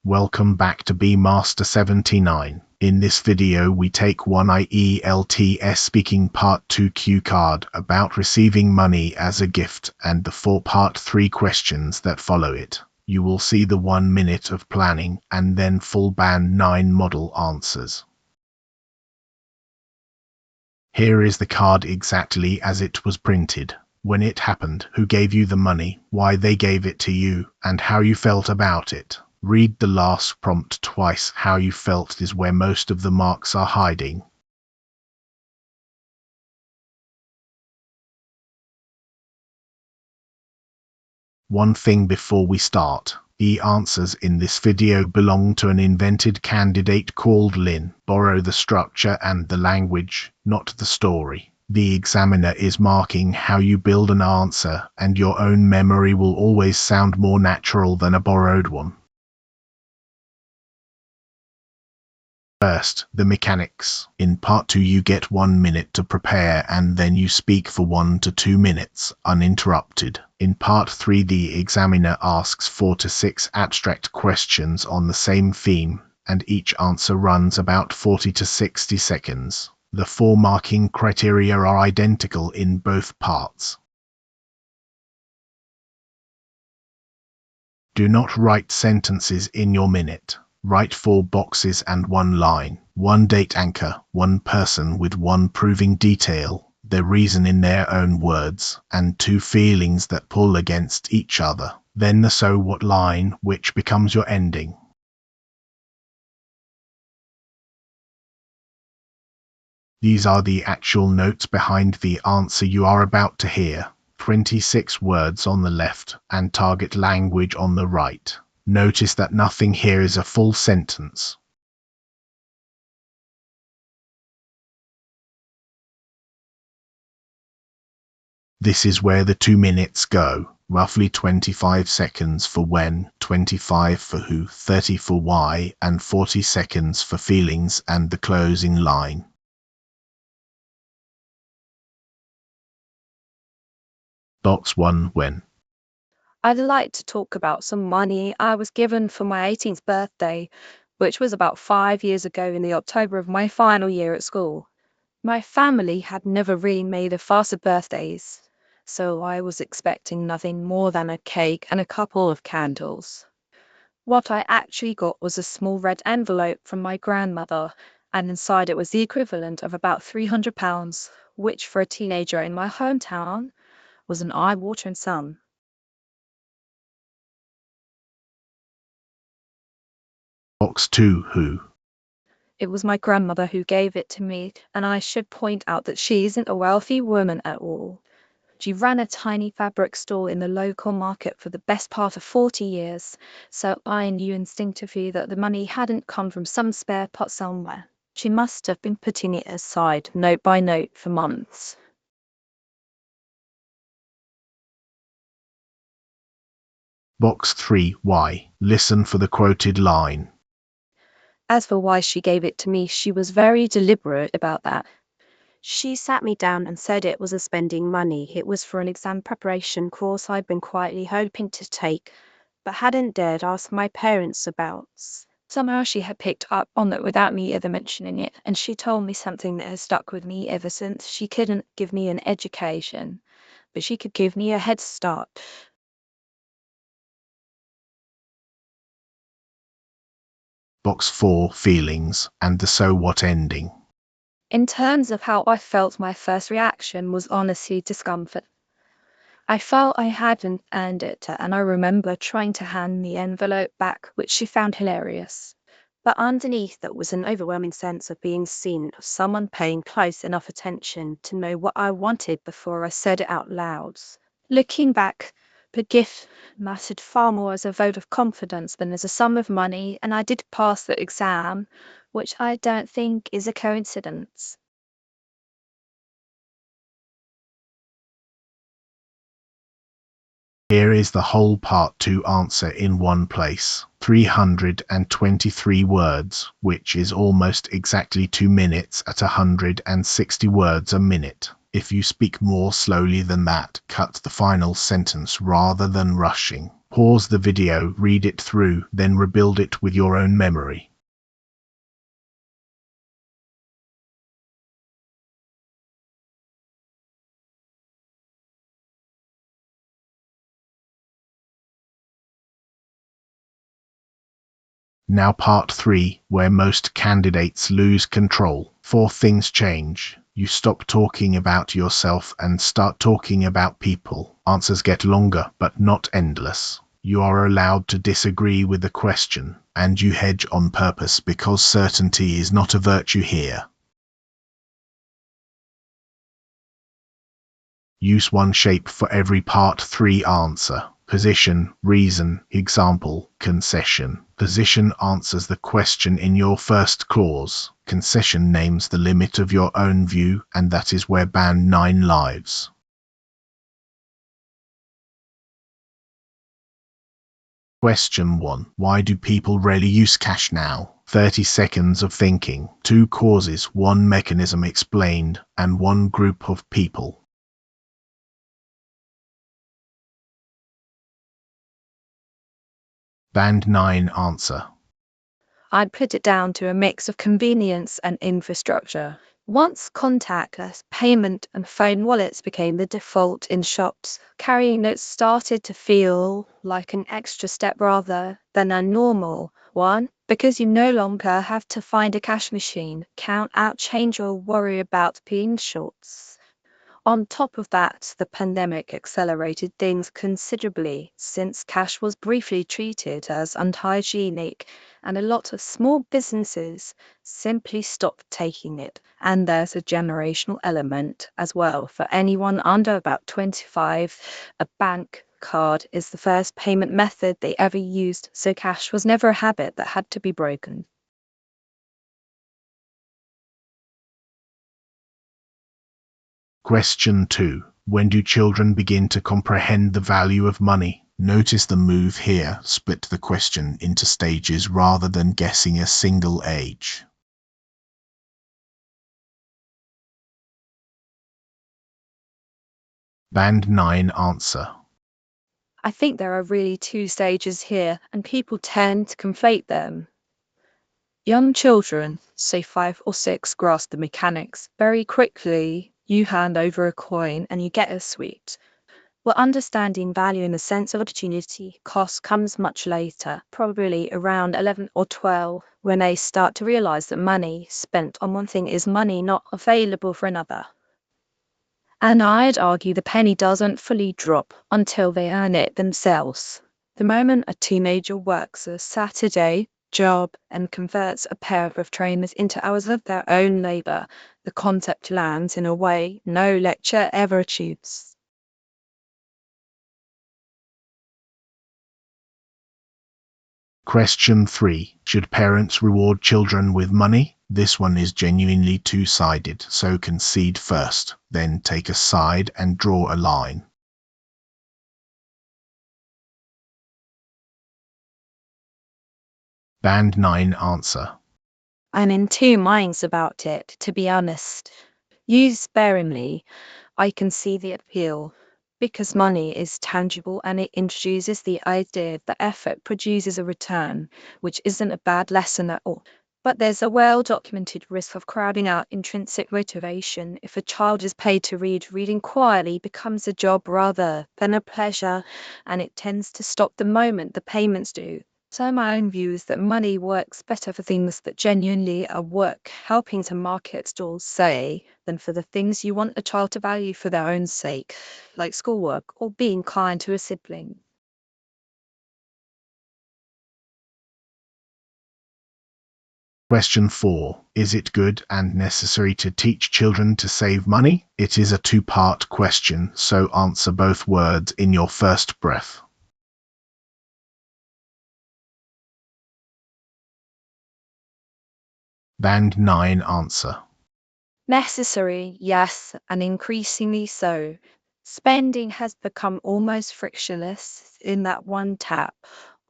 Welcome back to Master 79. In this video we take one ielts speaking part 2 cue card about receiving money as a gift and the 4 part 3 questions that follow it. You will see the 1 minute of planning and then full band 9 model answers. Here is the card exactly as it was printed. When it happened, who gave you the money, why they gave it to you, and how you felt about it. Read the last prompt twice. How you felt is where most of the marks are hiding. One thing before we start. The answers in this video belong to an invented candidate called Lynn. Borrow the structure and the language, not the story. The examiner is marking how you build an answer, and your own memory will always sound more natural than a borrowed one. First, the mechanics. In part 2 you get 1 minute to prepare and then you speak for 1 to 2 minutes, uninterrupted. In part 3 the examiner asks 4 to 6 abstract questions on the same theme, and each answer runs about 40 to 60 seconds. The 4 marking criteria are identical in both parts. Do not write sentences in your minute. Write 4 boxes and 1 line, 1 date anchor, 1 person with 1 proving detail, their reason in their own words, and 2 feelings that pull against each other. Then the so what line, which becomes your ending. These are the actual notes behind the answer you are about to hear. 26 words on the left and target language on the right. Notice that nothing here is a full sentence. This is where the 2 minutes go. Roughly 25 seconds for when, 25 for who, 30 for why, and 40 seconds for feelings and the closing line. Box 1 when. I'd like to talk about some money I was given for my 18th birthday, which was about 5 years ago in the October of my final year at school. My family had never really made a fuss of birthdays, so I was expecting nothing more than a cake and a couple of candles. What I actually got was a small red envelope from my grandmother, and inside it was the equivalent of about £300, which for a teenager in my hometown was an eye-watering sum. Box 2 who. It was my grandmother who gave it to me, and I should point out that she isn't a wealthy woman at all. She ran a tiny fabric store in the local market for the best part of 40 years, so I knew instinctively that the money hadn't come from some spare pot somewhere. She must have been putting it aside, note by note, for months. Box 3 why. Listen for the quoted line. As for why she gave it to me, she was very deliberate about that. She sat me down and said it was a spending money. It was for an exam preparation course I'd been quietly hoping to take, but hadn't dared ask my parents about. Somehow she had picked up on it without me ever mentioning it, and she told me something that has stuck with me ever since. She couldn't give me an education, but she could give me a head start. Box 4 feelings and the so what ending. In terms of how I felt, my first reaction was honestly discomfort. I felt I hadn't earned it, and I remember trying to hand the envelope back, which she found hilarious. But underneath that was an overwhelming sense of being seen, of someone paying close enough attention to know what I wanted before I said it out loud. Looking back, the gift mattered far more as a vote of confidence than as a sum of money, and I did pass the exam, which I don't think is a coincidence. Here is the whole part 2 answer in one place. 323 words, which is almost exactly 2 minutes at 160 words a minute. If you speak more slowly than that, cut the final sentence rather than rushing. Pause the video, read it through, then rebuild it with your own memory. Now part 3, where most candidates lose control. 4 things change. You stop talking about yourself and start talking about people. Answers get longer, but not endless. You are allowed to disagree with the question, and you hedge on purpose because certainty is not a virtue here. Use one shape for every part 3 answer. Position, reason, example, concession. Position answers the question in your first clause. Concession names the limit of your own view, and that is where band 9 lives. Question 1. Why do people rarely use cash now? 30 seconds of thinking. 2 causes, 1 mechanism explained, and 1 group of people. Band 9 answer. I'd put it down to a mix of convenience and infrastructure. Once contactless payment and phone wallets became the default in shops, carrying notes started to feel like an extra step rather than a normal one, because you no longer have to find a cash machine, count out change, or worry about being shorts. On top of that, the pandemic accelerated things considerably, since cash was briefly treated as unhygienic, and a lot of small businesses simply stopped taking it. And there's a generational element as well. For anyone under about 25, a bank card is the first payment method they ever used, so cash was never a habit that had to be broken. Question 2. When do children begin to comprehend the value of money? Notice the move here, split the question into stages rather than guessing a single age. Band 9 answer. I think there are really 2 stages here, and people tend to conflate them. Young children, say 5 or 6, grasp the mechanics. Very quickly, you hand over a coin and you get a sweet. Well, understanding value in the sense of opportunity cost comes much later, probably around 11 or 12, when they start to realize that money spent on one thing is money not available for another. And I'd argue the penny doesn't fully drop until they earn it themselves. The moment a teenager works a Saturday job and converts a pair of trainers into hours of their own labor, the concept lands in a way no lecture ever achieves. Question 3. Should parents reward children with money? This one is genuinely two-sided, so concede first, then take a side and draw a line. Band 9 answer. I'm in 2 minds about it, to be honest. Used sparingly, I can see the appeal, because money is tangible and it introduces the idea that effort produces a return, which isn't a bad lesson at all. But there's a well-documented risk of crowding out intrinsic motivation. If a child is paid to read, reading quietly becomes a job rather than a pleasure, and it tends to stop the moment the payments do. So my own view is that money works better for things that genuinely are work helping to market stalls say, than for the things you want a child to value for their own sake, like schoolwork or being kind to a sibling. Question 4. Is it good and necessary to teach children to save money? It is a two-part question, so answer both words in your first breath. Band 9 answer. Necessary, yes, and increasingly so. Spending has become almost frictionless in that one tap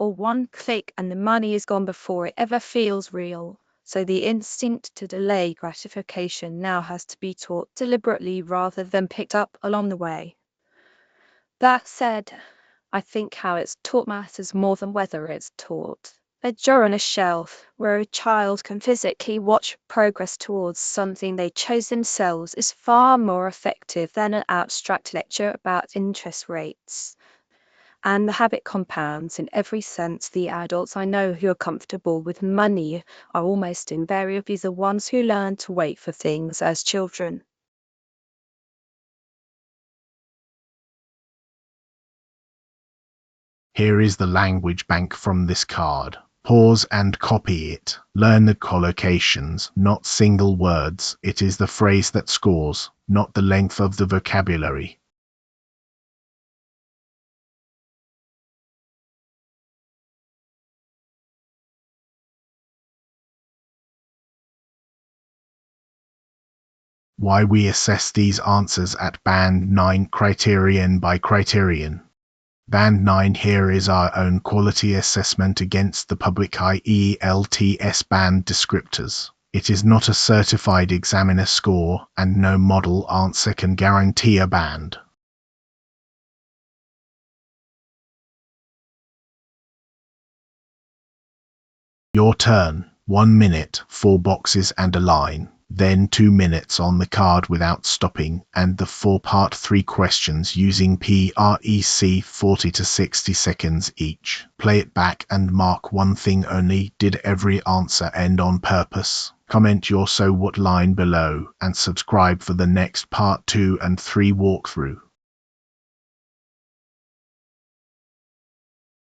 or one click, and the money is gone before it ever feels real. So the instinct to delay gratification now has to be taught deliberately rather than picked up along the way. That said, I think how it's taught matters more than whether it's taught. A jar on a shelf where a child can physically watch progress towards something they chose themselves is far more effective than an abstract lecture about interest rates. And the habit compounds in every sense. The adults I know who are comfortable with money are almost invariably the ones who learn to wait for things as children. Here is the language bank from this card. Pause and copy it. Learn the collocations, not single words. It is the phrase that scores, not the length of the vocabulary. Why we assess these answers at Band 9 criterion by criterion. Band 9 here is our own quality assessment against the public ielts band descriptors. It is not a certified examiner score, and no model answer can guarantee a band. Your turn. 1 minute, 4 boxes and a line. Then 2 minutes on the card without stopping, and the 4 part 3 questions using PREC 40 to 60 seconds each. Play it back and mark one thing only. Did every answer end on purpose? Comment your so what line below, and subscribe for the next part 2 and 3 walkthrough.